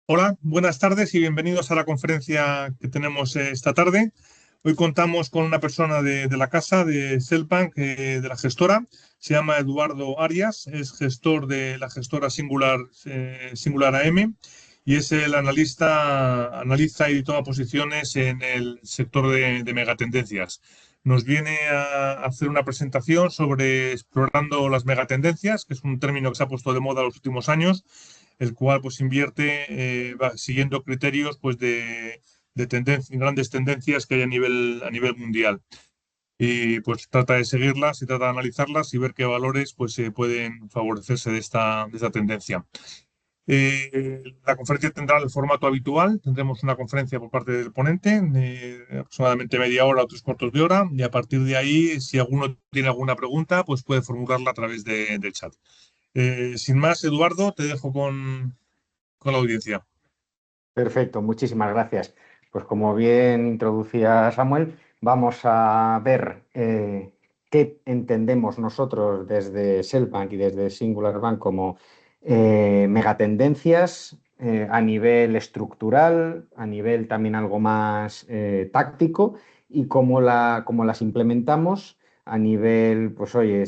Hola, buenas tardes y bienvenidos a la conferencia que tenemos esta tarde. Hoy contamos con una persona de la casa, de Cellbank, de la gestora. Se llama Eduardo Arias, es gestor de la gestora Singular AM y es el analiza y toma posiciones en el sector de megatendencias. Nos viene a hacer una presentación sobre explorando las megatendencias, que es un término que se ha puesto de moda en los últimos años, el cual pues invierte siguiendo criterios pues de grandes tendencias que hay a nivel mundial. Y pues trata de seguirlas y trata de analizarlas y ver qué valores pues se pueden favorecerse de esta tendencia. La conferencia tendrá el formato habitual. Tendremos una conferencia por parte del ponente de aproximadamente media hora o 3 cuartos de hora. Y a partir de ahí, si alguno tiene alguna pregunta, pues puede formularla a través del chat. Sin más, Eduardo, te dejo con la audiencia. Perfecto, muchísimas gracias. Pues como bien introducía Samuel, vamos a ver qué entendemos nosotros desde Cellbank y desde Singular Bank como megatendencias a nivel estructural, a nivel también algo más táctico y cómo las implementamos a nivel, pues oye,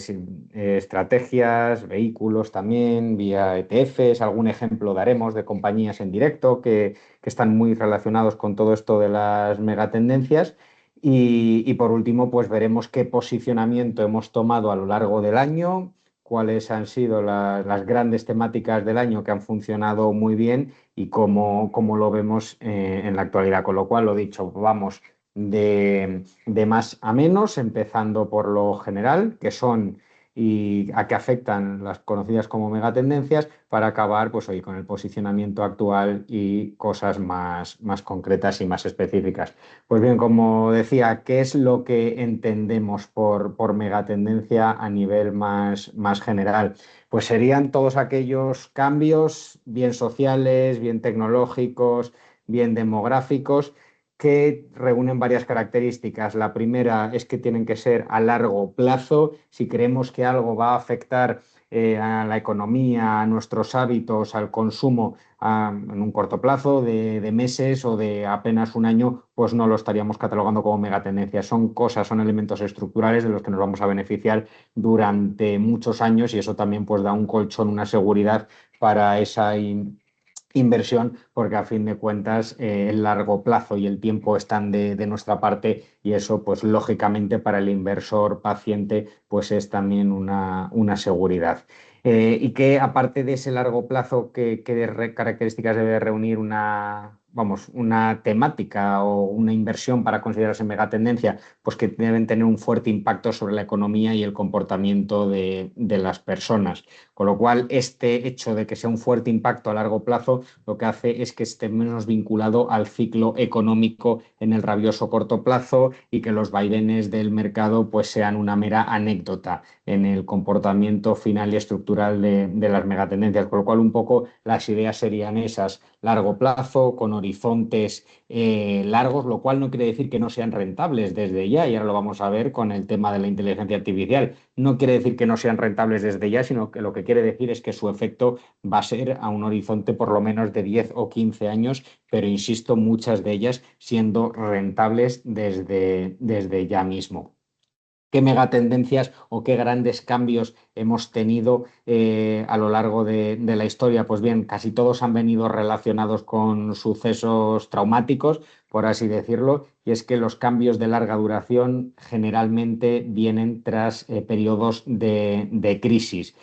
estrategias, vehículos también, vía ETFs, algún ejemplo daremos de compañías en directo que están muy relacionados con todo esto de las megatendencias. Y por último, pues veremos qué posicionamiento hemos tomado a lo largo del año, cuáles han sido las grandes temáticas del año que han funcionado muy bien y cómo lo vemos en la actualidad. Con lo cual, lo dicho, vamos de más a menos, empezando por lo general, que son y a qué afectan las conocidas como megatendencias, para acabar pues, hoy con el posicionamiento actual y cosas más concretas y más específicas. Pues bien, como decía, ¿qué es lo que entendemos por megatendencia a nivel más general? Pues serían todos aquellos cambios, bien sociales, bien tecnológicos, bien demográficos, que reúnen varias características. La primera es que tienen que ser a largo plazo. Si creemos que algo va a afectar a la economía, a nuestros hábitos, al consumo en un corto plazo de meses o de apenas un año, pues no lo estaríamos catalogando como megatendencia. Son cosas, son elementos estructurales de los que nos vamos a beneficiar durante muchos años y eso también pues da un colchón, una seguridad para esa inversión, porque a fin de cuentas el largo plazo y el tiempo están de nuestra parte y eso pues lógicamente para el inversor paciente pues es también una seguridad. Y que aparte de ese largo plazo, ¿qué características debe reunir una temática o una inversión para considerarse megatendencia? Pues que deben tener un fuerte impacto sobre la economía y el comportamiento de las personas. Con lo cual, este hecho de que sea un fuerte impacto a largo plazo lo que hace es que esté menos vinculado al ciclo económico en el rabioso corto plazo y que los vaivenes del mercado pues sean una mera anécdota en el comportamiento final y estructural de las megatendencias. Con lo cual, un poco las ideas serían esas: largo plazo, con horizontes largos, lo cual no quiere decir que no sean rentables desde ya, y ahora lo vamos a ver con el tema de la inteligencia artificial. No quiere decir que no sean rentables desde ya, sino que lo que quiere decir es que su efecto va a ser a un horizonte por lo menos de 10 o 15 años, pero insisto, muchas de ellas siendo rentables desde ya mismo. ¿Qué megatendencias o qué grandes cambios hemos tenido a lo largo de la historia? Pues bien, casi todos han venido relacionados con sucesos traumáticos, por así decirlo, y es que los cambios de larga duración generalmente vienen tras periodos de crisis.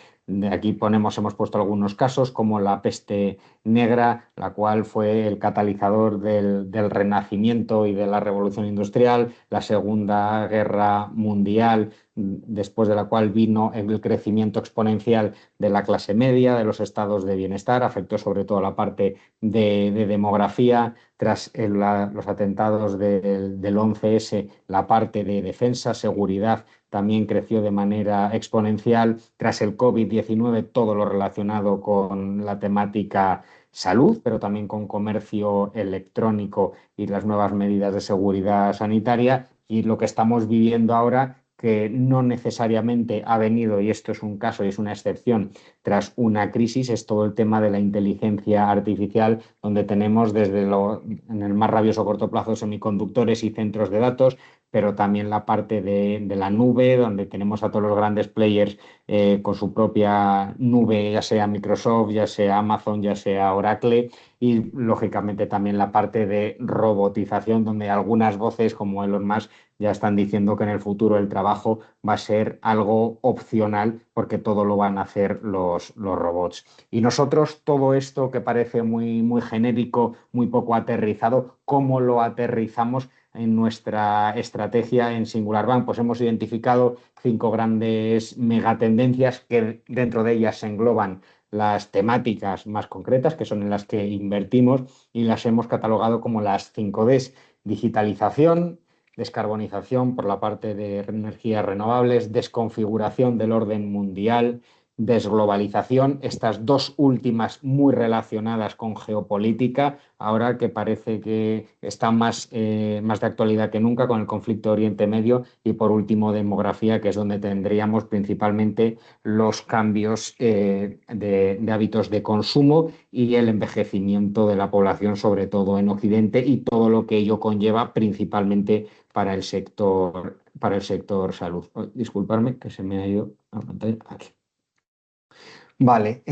Aquí hemos puesto algunos casos como la peste negra, la cual fue el catalizador del Renacimiento y de la Revolución Industrial, la Segunda Guerra Mundial, después de la cual vino el crecimiento exponencial de la clase media, de los estados de bienestar, afectó sobre todo a la parte de demografía. Tras los atentados del 11S, la parte de defensa, seguridad, también creció de manera exponencial. Tras el COVID-19, todo lo relacionado con la temática salud, pero también con comercio electrónico y las nuevas medidas de seguridad sanitaria. Y lo que estamos viviendo ahora, que no necesariamente ha venido, y esto es un caso y es una excepción, tras una crisis, es todo el tema de la inteligencia artificial, donde tenemos en el más rabioso corto plazo semiconductores y centros de datos, pero también la parte de la nube, donde tenemos a todos los grandes players con su propia nube, ya sea Microsoft, ya sea Amazon, ya sea Oracle, y lógicamente también la parte de robotización, donde algunas voces como Elon Musk ya están diciendo que en el futuro el trabajo va a ser algo opcional porque todo lo van a hacer los robots. Y nosotros, todo esto que parece muy, muy genérico, muy poco aterrizado, ¿cómo lo aterrizamos en nuestra estrategia en Singular Bank? Pues hemos identificado 5 grandes megatendencias que dentro de ellas se engloban las temáticas más concretas, que son en las que invertimos, y las hemos catalogado como las 5Ds: digitalización, descarbonización por la parte de energías renovables, desconfiguración del orden mundial, desglobalización, estas dos últimas muy relacionadas con geopolítica, ahora que parece que está más de actualidad que nunca con el conflicto Oriente Medio, y por último demografía, que es donde tendríamos principalmente los cambios de hábitos de consumo y el envejecimiento de la población, sobre todo en Occidente, y todo lo que ello conlleva principalmente para el sector salud. Oh, disculparme que se me ha ido la pantalla aquí. Vale,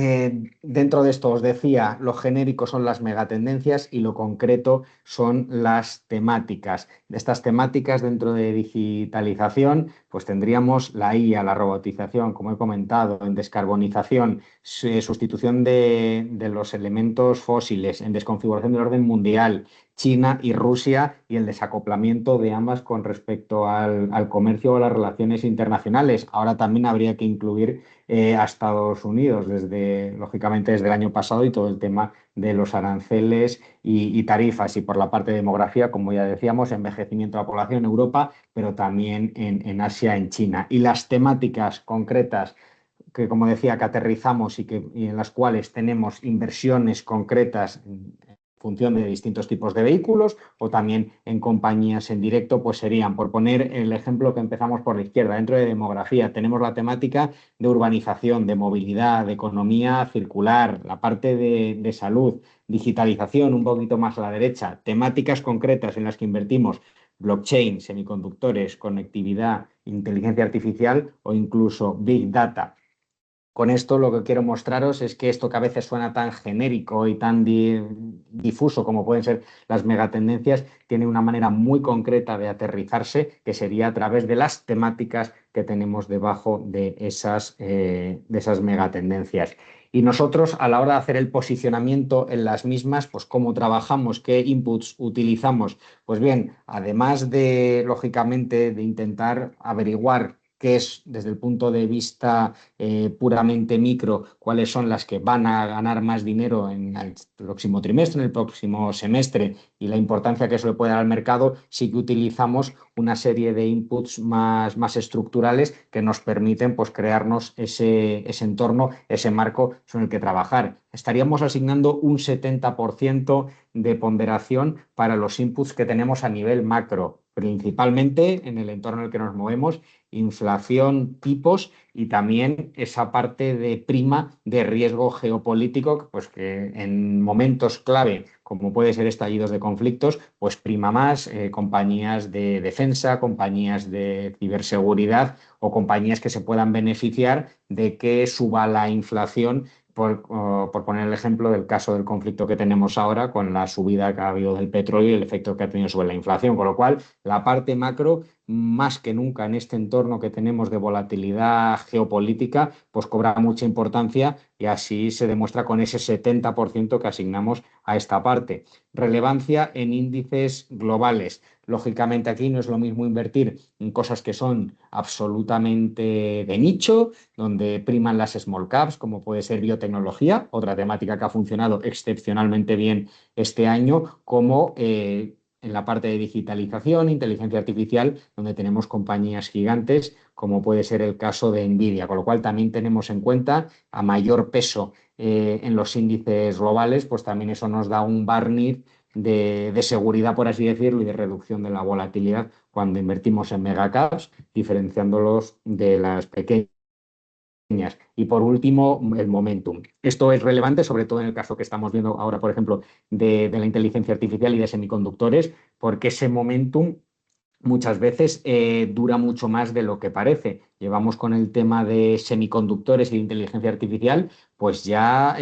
dentro de esto os decía, lo genérico son las megatendencias y lo concreto son las temáticas. De estas temáticas dentro de digitalización, pues tendríamos la IA, la robotización, como he comentado, en descarbonización, sustitución de los elementos fósiles, en desconfiguración del orden mundial, China y Rusia y el desacoplamiento de ambas con respecto al comercio o a las relaciones internacionales. Ahora también habría que incluir a Estados Unidos, lógicamente desde el año pasado, y todo el tema de los aranceles y tarifas. Y por la parte de demografía, como ya decíamos, envejecimiento de la población en Europa, pero también en Asia, en China. Y las temáticas concretas que, como decía, que aterrizamos y en las cuales tenemos inversiones concretas en función de distintos tipos de vehículos o también en compañías en directo, pues serían, por poner el ejemplo que empezamos por la izquierda, dentro de demografía tenemos la temática de urbanización, de movilidad, de economía circular, la parte de salud, digitalización un poquito más a la derecha, temáticas concretas en las que invertimos: blockchain, semiconductores, conectividad, inteligencia artificial o incluso big data. Con esto lo que quiero mostraros es que esto que a veces suena tan genérico y tan difuso como pueden ser las megatendencias, tiene una manera muy concreta de aterrizarse, que sería a través de las temáticas que tenemos debajo de esas megatendencias. Y nosotros, a la hora de hacer el posicionamiento en las mismas, pues cómo trabajamos, qué inputs utilizamos. Pues bien, además de, lógicamente, de intentar averiguar qué es, desde el punto de vista puramente micro, cuáles son las que van a ganar más dinero en el próximo trimestre, en el próximo semestre, y la importancia que eso le puede dar al mercado, sí que utilizamos una serie de inputs más estructurales que nos permiten, pues, crearnos ese entorno, ese marco sobre el que trabajar. Estaríamos asignando un 70% de ponderación para los inputs que tenemos a nivel macro, principalmente en el entorno en el que nos movemos: inflación, tipos, y también esa parte de prima de riesgo geopolítico, pues que en momentos clave, como puede ser estallidos de conflictos, pues prima más compañías de defensa, compañías de ciberseguridad o compañías que se puedan beneficiar de que suba la inflación, por poner el ejemplo del caso del conflicto que tenemos ahora con la subida que ha habido del petróleo y el efecto que ha tenido sobre la inflación. Con lo cual, la parte macro, más que nunca en este entorno que tenemos de volatilidad geopolítica, pues cobra mucha importancia, y así se demuestra con ese 70% que asignamos a esta parte. Relevancia en índices globales. Lógicamente aquí no es lo mismo invertir en cosas que son absolutamente de nicho, donde priman las small caps, como puede ser biotecnología, otra temática que ha funcionado excepcionalmente bien este año, como en la parte de digitalización, inteligencia artificial, donde tenemos compañías gigantes, como puede ser el caso de Nvidia. Con lo cual también tenemos en cuenta, a mayor peso en los índices globales, pues también eso nos da un barniz de seguridad, por así decirlo, y de reducción de la volatilidad cuando invertimos en megacaps, diferenciándolos de las pequeñas. Y por último, el momentum. Esto es relevante, sobre todo en el caso que estamos viendo ahora, por ejemplo, de la inteligencia artificial y de semiconductores, porque ese momentum muchas veces dura mucho más de lo que parece. Llevamos con el tema de semiconductores y de inteligencia artificial, pues ya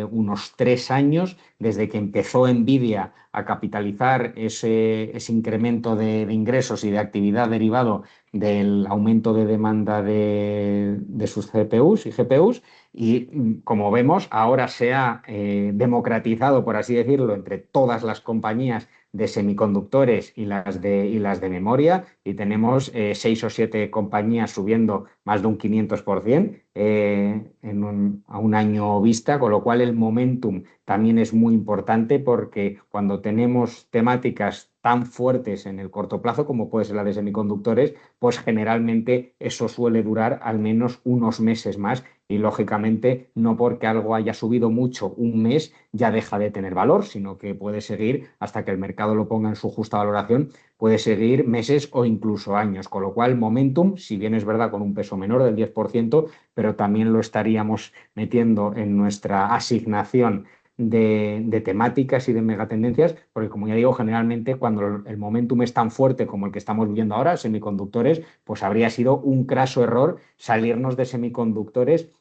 unos 3 años desde que empezó Nvidia a capitalizar ese incremento de ingresos y de actividad derivado del aumento de demanda de sus CPUs y GPUs. Y como vemos, ahora se ha democratizado, por así decirlo, entre todas las compañías de semiconductores y las de memoria, y tenemos 6 o 7 compañías subiendo más de un 500% a un año vista, con lo cual el momentum también es muy importante, porque cuando tenemos temáticas tan fuertes en el corto plazo como puede ser la de semiconductores, pues generalmente eso suele durar al menos unos meses más, y lógicamente no porque algo haya subido mucho un mes ya deja de tener valor, sino que puede seguir hasta que el mercado lo ponga en su justa valoración, puede seguir meses o incluso años, con lo cual momentum, si bien es verdad con un peso menor del 10%, pero también lo estaríamos metiendo en nuestra asignación de temáticas y de megatendencias, porque como ya digo, generalmente cuando el momentum es tan fuerte como el que estamos viviendo ahora, semiconductores, pues habría sido un craso error salirnos de semiconductores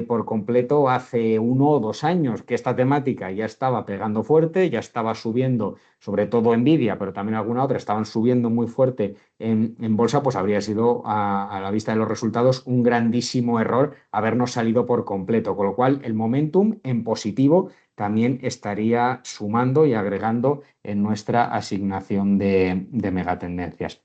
por completo hace 1 o 2 años, que esta temática ya estaba pegando fuerte, ya estaba subiendo, sobre todo Nvidia, pero también alguna otra, estaban subiendo muy fuerte en bolsa, pues habría sido a la vista de los resultados un grandísimo error habernos salido por completo, con lo cual el momentum en positivo también estaría sumando y agregando en nuestra asignación de megatendencias.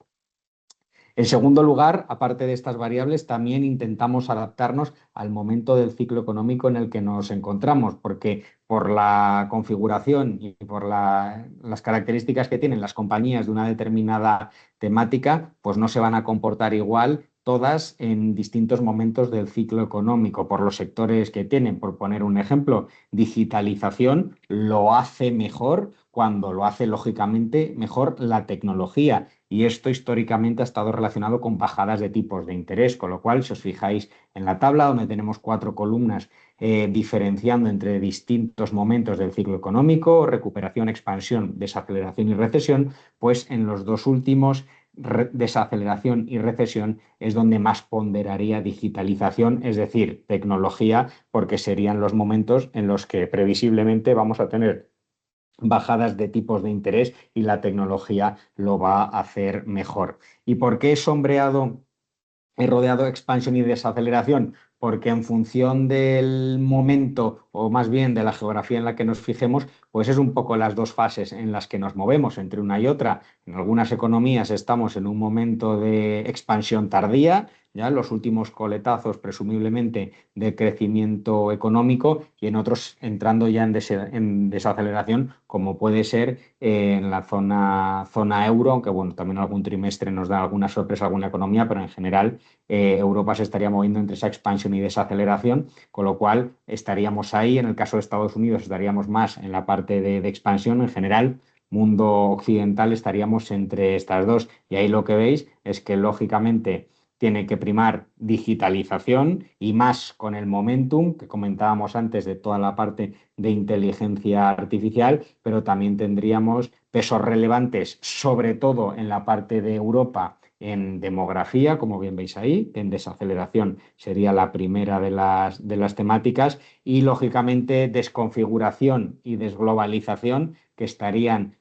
En segundo lugar, aparte de estas variables, también intentamos adaptarnos al momento del ciclo económico en el que nos encontramos, porque por la configuración y por las características que tienen las compañías de una determinada temática, pues no se van a comportar igual todas en distintos momentos del ciclo económico, por los sectores que tienen. Por poner un ejemplo, digitalización lo hace mejor cuando lo hace lógicamente mejor la tecnología, y esto históricamente ha estado relacionado con bajadas de tipos de interés, con lo cual, si os fijáis en la tabla donde tenemos 4 columnas diferenciando entre distintos momentos del ciclo económico, recuperación, expansión, desaceleración y recesión, pues en los dos últimos, desaceleración y recesión, es donde más ponderaría digitalización, es decir, tecnología, porque serían los momentos en los que previsiblemente vamos a tener bajadas de tipos de interés y la tecnología lo va a hacer mejor. ¿Y por qué he sombreado, he rodeado expansión y desaceleración? Porque en función del momento, o más bien de la geografía en la que nos fijemos, pues es un poco las dos fases en las que nos movemos entre una y otra. En algunas economías estamos en un momento de expansión tardía, ya los últimos coletazos presumiblemente de crecimiento económico, y en otros entrando ya en desaceleración, como puede ser en la zona euro, aunque bueno, también algún trimestre nos da alguna sorpresa alguna economía, pero en general Europa se estaría moviendo entre esa expansión y desaceleración, con lo cual estaríamos ahí. En el caso de Estados Unidos estaríamos más en la parte de expansión. En general, mundo occidental, estaríamos entre estas dos, y ahí lo que veis es que lógicamente tiene que primar digitalización, y más con el momentum que comentábamos antes de toda la parte de inteligencia artificial, pero también tendríamos pesos relevantes, sobre todo en la parte de Europa, en demografía, como bien veis ahí, que en desaceleración sería la primera de las temáticas, y lógicamente desconfiguración y desglobalización, que estarían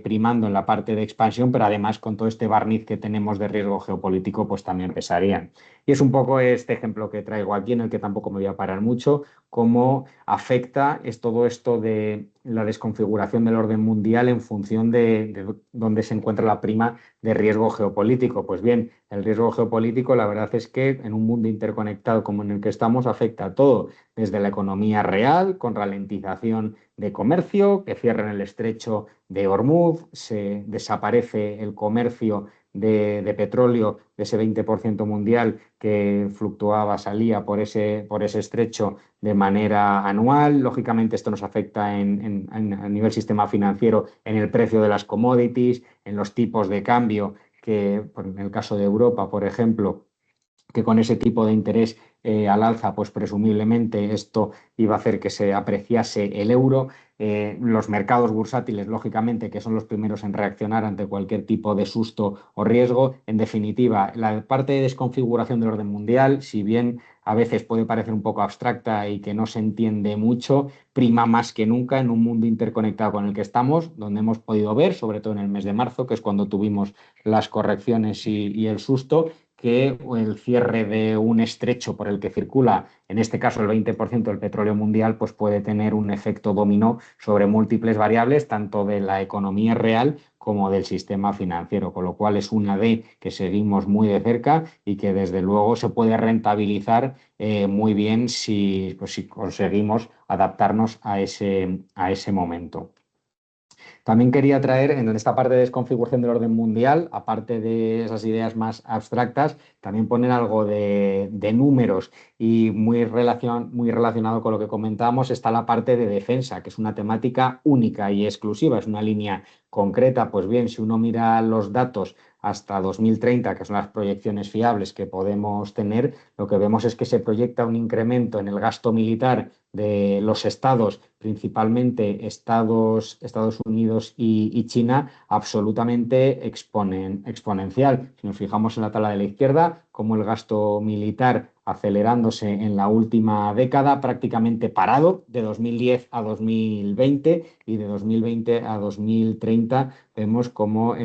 primando en la parte de expansión, pero además con todo este barniz que tenemos de riesgo geopolítico, pues también pesarían. Y es un poco este ejemplo que traigo aquí, en el que tampoco me voy a parar mucho, cómo afecta todo esto de la desconfiguración del orden mundial en función de dónde se encuentra la prima de riesgo geopolítico. Pues bien, el riesgo geopolítico, la verdad es que en un mundo interconectado como en el que estamos, afecta a todo, desde la economía real, con ralentización de comercio, que cierran el estrecho de Hormuz, se desaparece el comercio de petróleo, de ese 20% mundial que fluctuaba, salía por ese estrecho de manera anual. Lógicamente esto nos afecta a nivel sistema financiero en el precio de las commodities, en los tipos de cambio, que en el caso de Europa, por ejemplo, que con ese tipo de interés al alza, pues presumiblemente esto iba a hacer que se apreciase el euro. Los mercados bursátiles, lógicamente, que son los primeros en reaccionar ante cualquier tipo de susto o riesgo. En definitiva, la parte de desconfiguración del orden mundial, si bien a veces puede parecer un poco abstracta y que no se entiende mucho, prima más que nunca en un mundo interconectado con el que estamos, donde hemos podido ver, sobre todo en el mes de marzo, que es cuando tuvimos las correcciones y el susto, que el cierre de un estrecho por el que circula, en este caso el 20% del petróleo mundial, pues puede tener un efecto dominó sobre múltiples variables, tanto de la economía real como del sistema financiero, con lo cual es una D que seguimos muy de cerca y que desde luego se puede rentabilizar muy bien si conseguimos adaptarnos a ese momento. También quería traer en esta parte de desconfiguración del orden mundial, aparte de esas ideas más abstractas, también poner algo de números y muy relacionado con lo que comentábamos está la parte de defensa, que es una temática única y exclusiva, es una línea concreta. Pues bien, si uno mira los datos hasta 2030, que son las proyecciones fiables que podemos tener, lo que vemos es que se proyecta un incremento en el gasto militar de los estados, principalmente Estados Unidos y China, absolutamente exponencial. Si nos fijamos en la tabla de la izquierda, como el gasto militar acelerándose en la última década, prácticamente parado de 2010 a 2020 y de 2020 a 2030 vemos cómo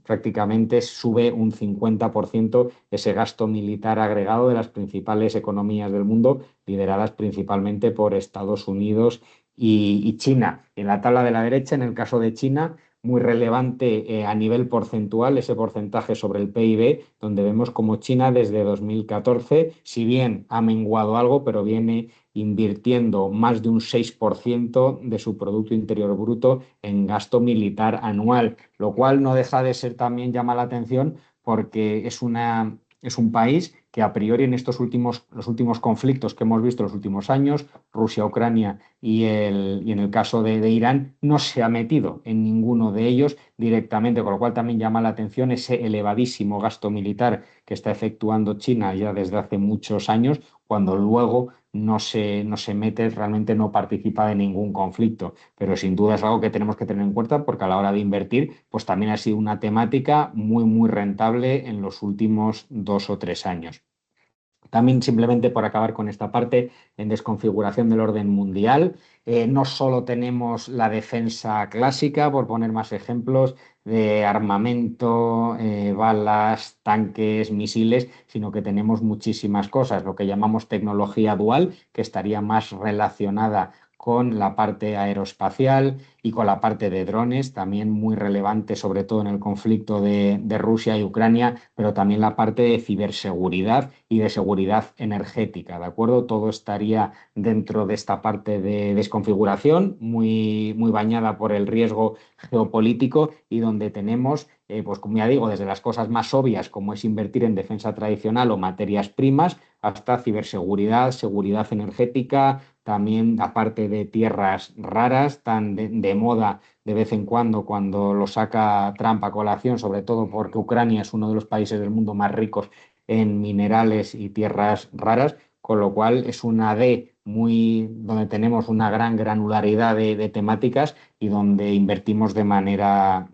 prácticamente sube un 50% ese gasto militar agregado de las principales economías del mundo, lideradas principalmente por Estados Unidos y China. En la tabla de la derecha, en el caso de China, muy relevante a nivel porcentual ese porcentaje sobre el PIB, donde vemos como China desde 2014, si bien ha menguado algo, pero viene invirtiendo más de un 6% de su Producto Interior Bruto en gasto militar anual, lo cual no deja de ser, también llama la atención porque es un país que a priori en los últimos conflictos que hemos visto en los últimos años, Rusia, Ucrania y en el caso de Irán, no se ha metido en ninguno de ellos directamente, con lo cual también llama la atención ese elevadísimo gasto militar que está efectuando China ya desde hace muchos años, cuando luego no se mete, realmente no participa de ningún conflicto. Pero sin duda es algo que tenemos que tener en cuenta porque a la hora de invertir, pues también ha sido una temática muy rentable en los últimos 2 o 3 años. También, simplemente por acabar con esta parte en desconfiguración del orden mundial, no solo tenemos la defensa clásica, por poner más ejemplos de armamento, balas, tanques, misiles, sino que tenemos muchísimas cosas, lo que llamamos tecnología dual, que estaría más relacionada con la parte aeroespacial y con la parte de drones, también muy relevante, sobre todo en el conflicto de Rusia y Ucrania, pero también la parte de ciberseguridad y de seguridad energética, ¿de acuerdo? Todo estaría dentro de esta parte de desconfiguración, muy bañada por el riesgo geopolítico y donde tenemos, pues como ya digo, desde las cosas más obvias, como es invertir en defensa tradicional o materias primas, hasta ciberseguridad, seguridad energética, también aparte de tierras raras, tan de moda de vez en cuando lo saca Trump a colación, sobre todo porque Ucrania es uno de los países del mundo más ricos en minerales y tierras raras, con lo cual es una D donde tenemos una gran granularidad de temáticas y donde invertimos de manera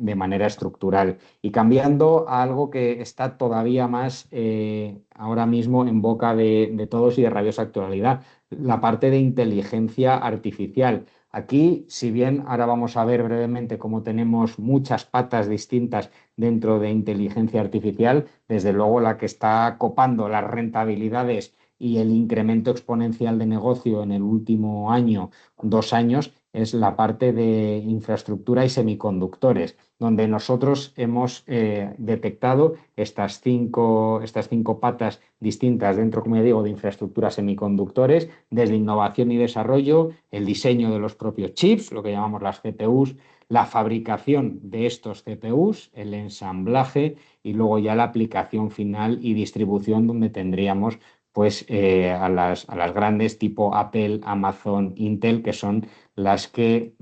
estructural. Y cambiando a algo que está todavía más ahora mismo en boca de todos y de rabiosa actualidad, la parte de inteligencia artificial. Aquí, si bien ahora vamos a ver brevemente cómo tenemos muchas patas distintas dentro de inteligencia artificial, desde luego la que está copando las rentabilidades y el incremento exponencial de negocio en el último año, 2 años, es la parte de infraestructura y semiconductores, donde nosotros hemos detectado estas cinco patas distintas dentro, como ya digo, de infraestructura semiconductores, desde innovación y desarrollo, el diseño de los propios chips, lo que llamamos las CPUs, la fabricación de estos CPUs, el ensamblaje y luego ya la aplicación final y distribución, donde tendríamos pues a las grandes tipo Apple, Amazon, Intel, que son las que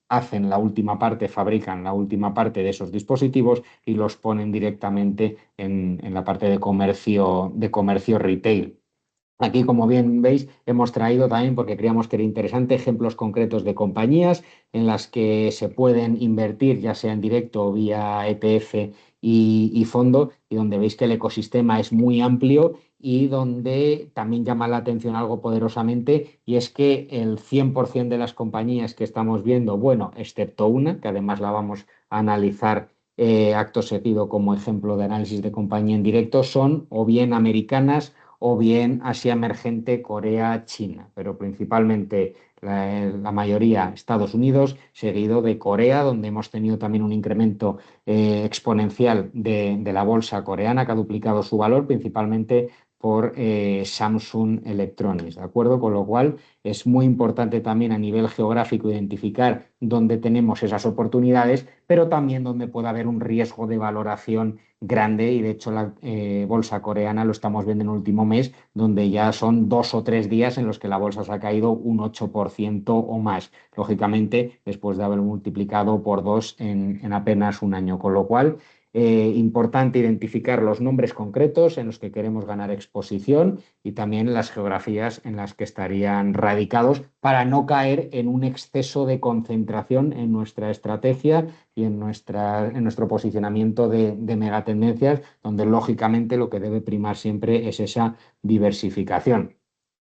hacen la última parte, fabrican la última parte de esos dispositivos y los ponen directamente en la parte de comercio retail. Aquí, como bien veis, hemos traído también, porque creíamos que era interesante, ejemplos concretos de compañías en las que se pueden invertir, ya sea en directo o vía ETF y fondo, y donde veis que el ecosistema es muy amplio y donde también llama la atención algo poderosamente, y es que el 100% de las compañías que estamos viendo, bueno, excepto una, que además la vamos a analizar acto seguido como ejemplo de análisis de compañía en directo, son o bien americanas o bien Asia emergente, Corea, China, pero principalmente la mayoría Estados Unidos, seguido de Corea, donde hemos tenido también un incremento exponencial de la bolsa coreana, que ha duplicado su valor, principalmente por Samsung Electronics, ¿de acuerdo? Con lo cual es muy importante también a nivel geográfico identificar dónde tenemos esas oportunidades, pero también dónde puede haber un riesgo de valoración grande, y de hecho la bolsa coreana lo estamos viendo en el último mes, donde ya son 2 o 3 días en los que la bolsa se ha caído un 8% o más, lógicamente después de haber multiplicado por dos en apenas un año, con lo cual importante identificar los nombres concretos en los que queremos ganar exposición y también las geografías en las que estarían radicados, para no caer en un exceso de concentración en nuestra estrategia y en nuestro posicionamiento de megatendencias, donde lógicamente lo que debe primar siempre es esa diversificación.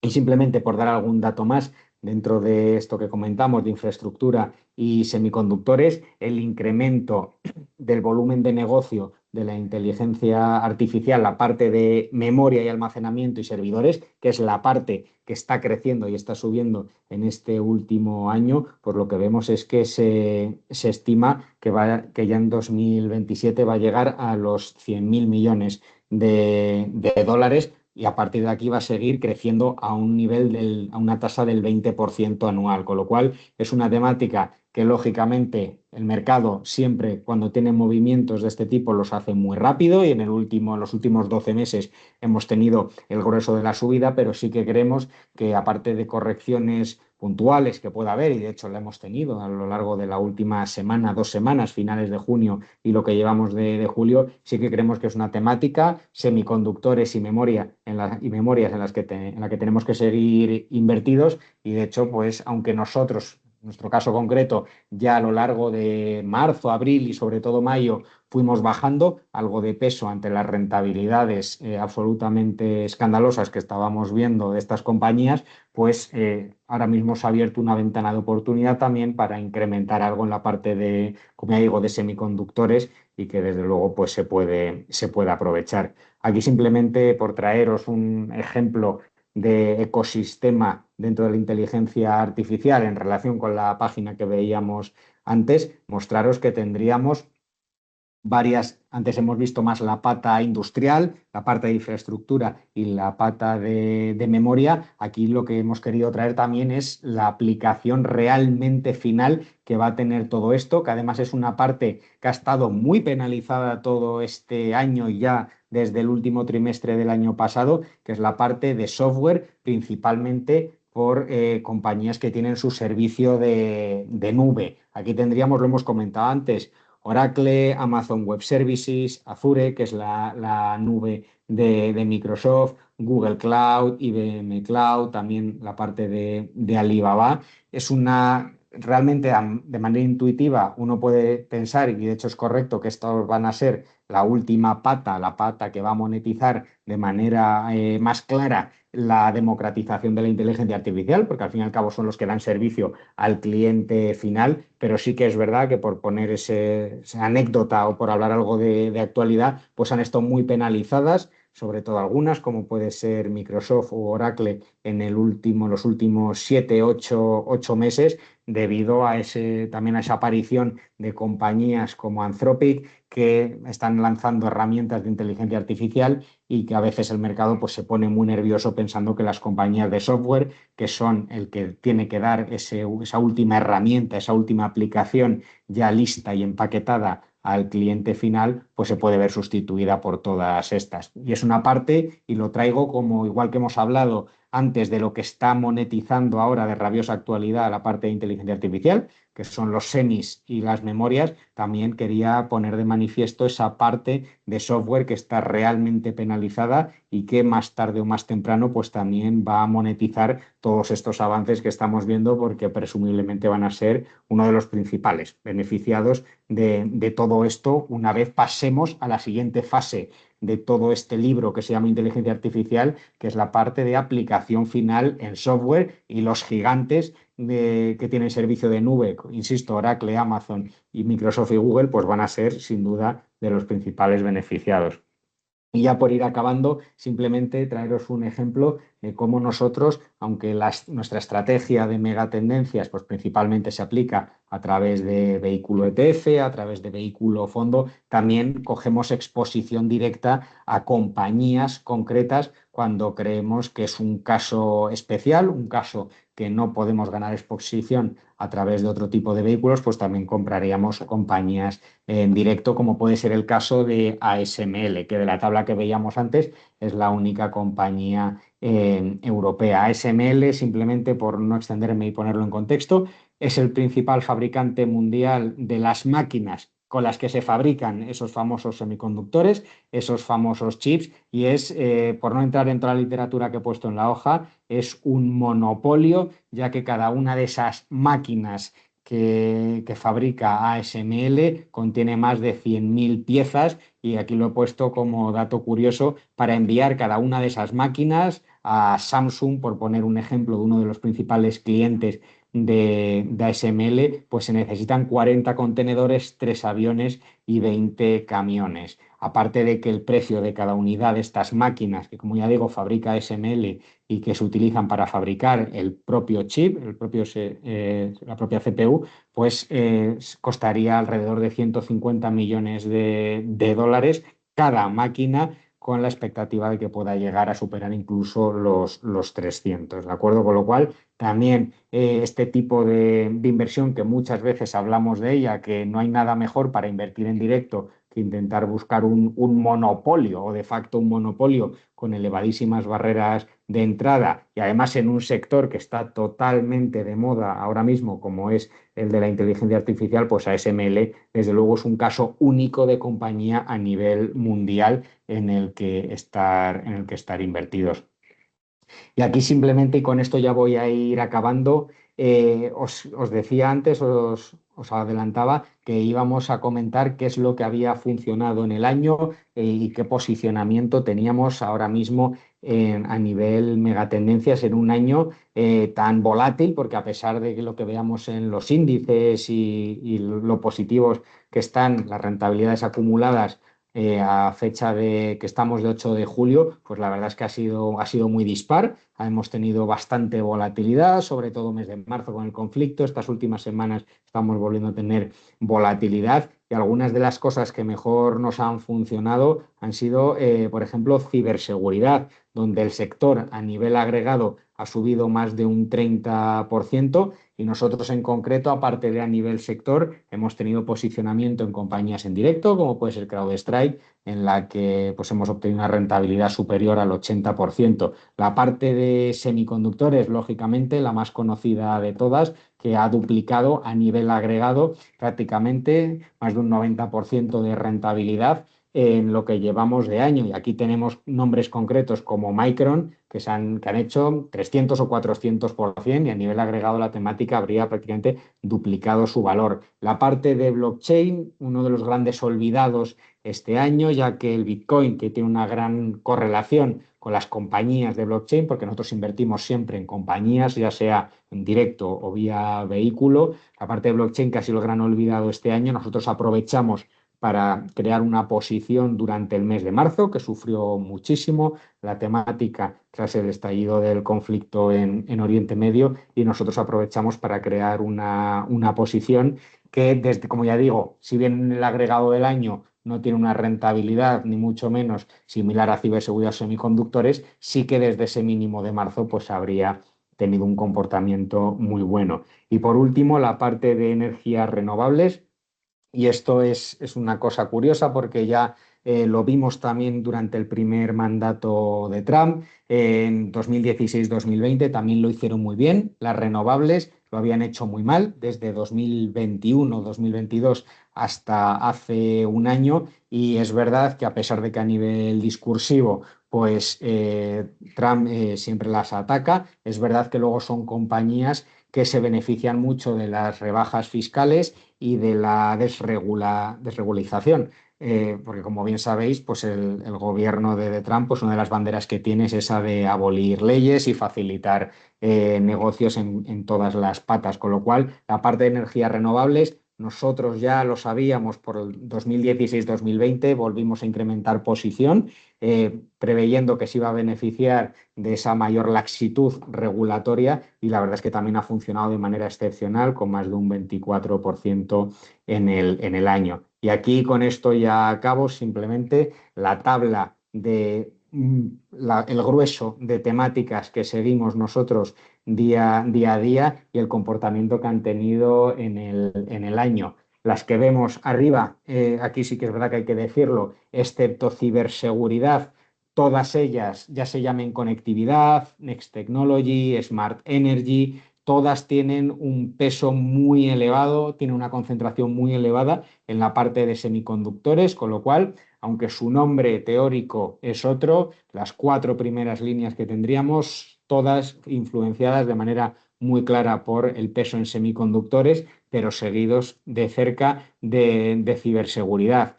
Y simplemente por dar algún dato más dentro de esto que comentamos de infraestructura y semiconductores, el incremento del volumen de negocio de la inteligencia artificial, la parte de memoria y almacenamiento y servidores, que es la parte que está creciendo y está subiendo en este último año, pues lo que vemos es que se estima que ya en 2027 va a llegar a los 100.000 millones de dólares, y a partir de aquí va a seguir creciendo a un nivel a una tasa del 20% anual, con lo cual es una temática que lógicamente el mercado siempre, cuando tiene movimientos de este tipo, los hace muy rápido, y en los últimos 12 meses hemos tenido el grueso de la subida, pero sí que creemos que, aparte de correcciones puntuales que pueda haber, y de hecho la hemos tenido a lo largo de la última semana, 2 semanas, finales de junio y lo que llevamos de julio, sí que creemos que es una temática, semiconductores y memorias en la que tenemos que seguir invertidos. Y de hecho, pues aunque nosotros, en nuestro caso concreto, ya a lo largo de marzo, abril y sobre todo mayo fuimos bajando algo de peso ante las rentabilidades absolutamente escandalosas que estábamos viendo de estas compañías, pues ahora mismo se ha abierto una ventana de oportunidad también para incrementar algo en la parte de, como ya digo, de semiconductores, y que desde luego pues se puede aprovechar. Aquí simplemente por traeros un ejemplo de ecosistema dentro de la inteligencia artificial en relación con la página que veíamos antes, mostraros que tendríamos varias. Antes hemos visto más la pata industrial, la parte de infraestructura y la pata de memoria. Aquí lo que hemos querido traer también es la aplicación realmente final que va a tener todo esto, que además es una parte que ha estado muy penalizada todo este año y ya desde el último trimestre del año pasado, que es la parte de software, principalmente por compañías que tienen su servicio de nube. Aquí tendríamos, lo hemos comentado antes, Oracle, Amazon Web Services, Azure, que es la nube de Microsoft, Google Cloud, IBM Cloud, también la parte de Alibaba. Realmente, de manera intuitiva, uno puede pensar, y de hecho es correcto, que estos van a ser la última pata, la pata que va a monetizar de manera más clara la democratización de la inteligencia artificial, porque al fin y al cabo son los que dan servicio al cliente final. Pero sí que es verdad que, por poner esa anécdota o por hablar algo de actualidad, pues han estado muy penalizadas, sobre todo algunas, como puede ser Microsoft o Oracle los últimos 7, 8 meses, debido a también a esa aparición de compañías como Anthropic que están lanzando herramientas de inteligencia artificial y que a veces el mercado pues, se pone muy nervioso pensando que las compañías de software, que son el que tiene que dar esa última herramienta, esa última aplicación ya lista y empaquetada al cliente final, pues se puede ver sustituida por todas estas. Y es una parte, y lo traigo como, igual que hemos hablado antes de lo que está monetizando ahora de rabiosa actualidad la parte de inteligencia artificial, que son los semis y las memorias, también quería poner de manifiesto esa parte de software que está realmente penalizada y que más tarde o más temprano pues también va a monetizar todos estos avances que estamos viendo, porque presumiblemente van a ser uno de los principales beneficiados de todo esto una vez pasemos a la siguiente fase de todo este libro que se llama Inteligencia Artificial, que es la parte de aplicación final en software, y los gigantes que tienen servicio de nube, insisto, Oracle, Amazon y Microsoft y Google, pues van a ser sin duda de los principales beneficiados. Y ya por ir acabando, simplemente traeros un ejemplo de cómo nosotros, aunque nuestra estrategia de megatendencias pues principalmente se aplica a través de vehículo ETF, a través de vehículo fondo, también cogemos exposición directa a compañías concretas cuando creemos que es un caso especial, un caso que no podemos ganar exposición a través de otro tipo de vehículos, pues también compraríamos compañías en directo, como puede ser el caso de ASML, que de la tabla que veíamos antes es la única compañía europea. ASML, simplemente por no extenderme y ponerlo en contexto, es el principal fabricante mundial de las máquinas con las que se fabrican esos famosos semiconductores, esos famosos chips, y es, por no entrar en toda la literatura que he puesto en la hoja, es un monopolio, ya que cada una de esas máquinas que fabrica ASML contiene más de 100.000 piezas, y aquí lo he puesto como dato curioso para enviar cada una de esas máquinas a Samsung, por poner un ejemplo de uno de los principales clientes de ASML, pues se necesitan 40 contenedores, 3 aviones y 20 camiones. Aparte de que el precio de cada unidad de estas máquinas, que como ya digo fabrica ASML y que se utilizan para fabricar el propio chip, la propia CPU, pues costaría alrededor de 150 millones de dólares cada máquina, con la expectativa de que pueda llegar a superar incluso los 300, ¿de acuerdo? Con lo cual, también este tipo de inversión, que muchas veces hablamos de ella, que no hay nada mejor para invertir en directo que intentar buscar un monopolio, o de facto un monopolio con elevadísimas barreras de entrada, y además en un sector que está totalmente de moda ahora mismo, como es el de la inteligencia artificial, pues ASML desde luego es un caso único de compañía a nivel mundial en el que estar invertidos. Y aquí simplemente, y con esto ya voy a ir acabando, os decía antes, os adelantaba que íbamos a comentar qué es lo que había funcionado en el año, y qué posicionamiento teníamos ahora mismo a nivel megatendencias en un año tan volátil, porque a pesar de que lo que veamos en los índices y lo positivos que están las rentabilidades acumuladas a fecha de que estamos de 8 de julio, pues la verdad es que ha sido muy dispar. Hemos tenido bastante volatilidad, sobre todo mes de marzo con el conflicto. Estas últimas semanas estamos volviendo a tener volatilidad, y algunas de las cosas que mejor nos han funcionado han sido, por ejemplo, ciberseguridad, donde el sector a nivel agregado ha subido más de un 30%, y nosotros en concreto, aparte de a nivel sector, hemos tenido posicionamiento en compañías en directo, como puede ser CrowdStrike, en la que pues, hemos obtenido una rentabilidad superior al 80%. La parte de semiconductores, lógicamente, la más conocida de todas, que ha duplicado a nivel agregado prácticamente más de un 90% de rentabilidad en lo que llevamos de año. Y aquí tenemos nombres concretos como Micron, que han hecho 300 o 400%, y a nivel agregado la temática habría prácticamente duplicado su valor. La parte de blockchain, uno de los grandes olvidados este año, ya que el Bitcoin, que tiene una gran correlación con las compañías de blockchain, porque nosotros invertimos siempre en compañías, ya sea en directo o vía vehículo, la parte de blockchain, que ha sido el gran olvidado este año, nosotros aprovechamos para crear una posición durante el mes de marzo, que sufrió muchísimo la temática tras el estallido del conflicto en Oriente Medio, y nosotros aprovechamos para crear una posición que, desde, como ya digo, si bien el agregado del año no tiene una rentabilidad, ni mucho menos similar a ciberseguridad o semiconductores, sí que desde ese mínimo de marzo pues habría tenido un comportamiento muy bueno. Y por último, la parte de energías renovables. Y esto es una cosa curiosa porque ya lo vimos también durante el primer mandato de Trump. En 2016-2020 también lo hicieron muy bien. Las renovables lo habían hecho muy mal desde 2021-2022 hasta hace un año. Y es verdad que, a pesar de que a nivel discursivo pues Trump siempre las ataca, es verdad que luego son compañías que se benefician mucho de las rebajas fiscales y de la desregulización. Porque, como bien sabéis, pues el gobierno de Trump, pues una de las banderas que tiene es esa de abolir leyes y facilitar negocios en todas las patas. Con lo cual, la parte de energías renovables, nosotros ya lo sabíamos por el 2016-2020, volvimos a incrementar posición, preveyendo que se iba a beneficiar de esa mayor laxitud regulatoria, y la verdad es que también ha funcionado de manera excepcional, con más de un 24% en el año. Y aquí, con esto ya acabo, simplemente la tabla de el grueso de temáticas que seguimos nosotros día a día y el comportamiento que han tenido en el año. Las que vemos arriba, aquí sí que es verdad que hay que decirlo, excepto ciberseguridad, todas ellas, ya se llamen conectividad, Next Technology, Smart Energy, todas tienen un peso muy elevado, tienen una concentración muy elevada en la parte de semiconductores, con lo cual, aunque su nombre teórico es otro, las 4 primeras líneas que tendríamos, todas influenciadas de manera muy clara por el peso en semiconductores, pero seguidos de cerca de ciberseguridad.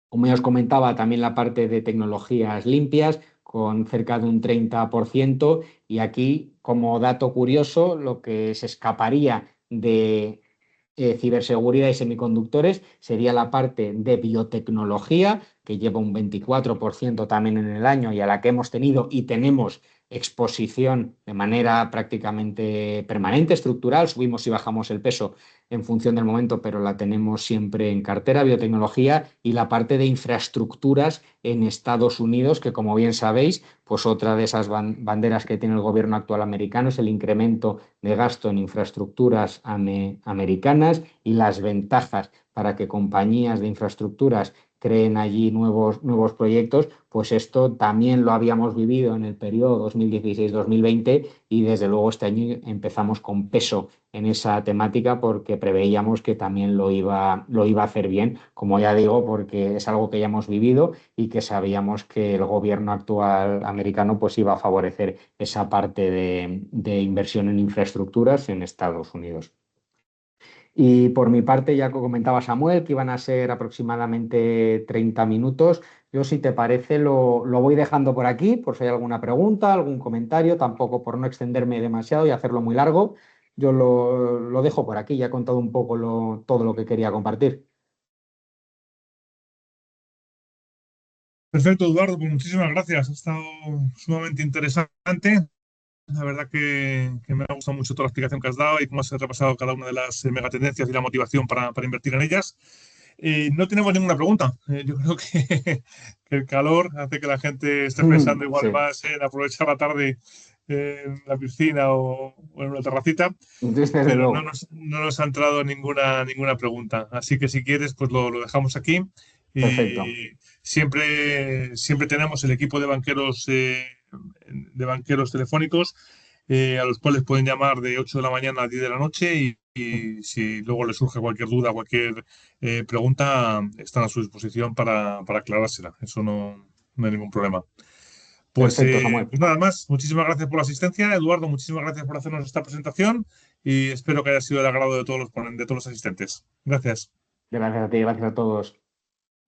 Como ya os comentaba, también la parte de tecnologías limpias, con cerca de un 30%. Y aquí, como dato curioso, lo que se escaparía de ciberseguridad y semiconductores sería la parte de biotecnología, que lleva un 24% también en el año, y a la que hemos tenido y tenemos exposición de manera prácticamente permanente, estructural. Subimos y bajamos el peso en función del momento, pero la tenemos siempre en cartera, biotecnología. Y la parte de infraestructuras en Estados Unidos, que, como bien sabéis, pues otra de esas banderas que tiene el gobierno actual americano es el incremento de gasto en infraestructuras americanas, y las ventajas para que compañías de infraestructuras creen allí nuevos proyectos. Pues esto también lo habíamos vivido en el periodo 2016-2020, y desde luego este año empezamos con peso en esa temática porque preveíamos que también lo iba a hacer bien, como ya digo, porque es algo que ya hemos vivido y que sabíamos que el gobierno actual americano pues iba a favorecer esa parte de inversión en infraestructuras en Estados Unidos. Y por mi parte, ya que comentaba Samuel, que iban a ser aproximadamente 30 minutos, yo, si te parece, lo voy dejando por aquí, por si hay alguna pregunta, algún comentario, tampoco por no extenderme demasiado y hacerlo muy largo. Yo lo dejo por aquí, ya he contado un poco todo lo que quería compartir. Perfecto, Eduardo, pues muchísimas gracias. Ha estado sumamente interesante. La verdad que me ha gustado mucho toda la explicación que has dado y cómo has repasado cada una de las megatendencias y la motivación para invertir en ellas. No tenemos ninguna pregunta. Yo creo que el calor hace que la gente esté pensando igual Sí, más en aprovechar la tarde en la piscina o en una terracita, desde pero no luego. nos ha entrado ninguna pregunta. Así que, si quieres, pues lo dejamos aquí. Perfecto. Y siempre tenemos el equipo de banqueros telefónicos, a los cuales pueden llamar de 8 de la mañana a 10 de la noche, y si luego les surge cualquier duda, cualquier pregunta, están a su disposición para aclarársela. Eso no hay ningún problema. Perfecto, Samuel. Pues nada más, muchísimas gracias por la asistencia, Eduardo, muchísimas gracias por hacernos esta presentación, y espero que haya sido del agrado de todos los asistentes. Gracias. Gracias a ti, gracias a todos.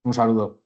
Un saludo.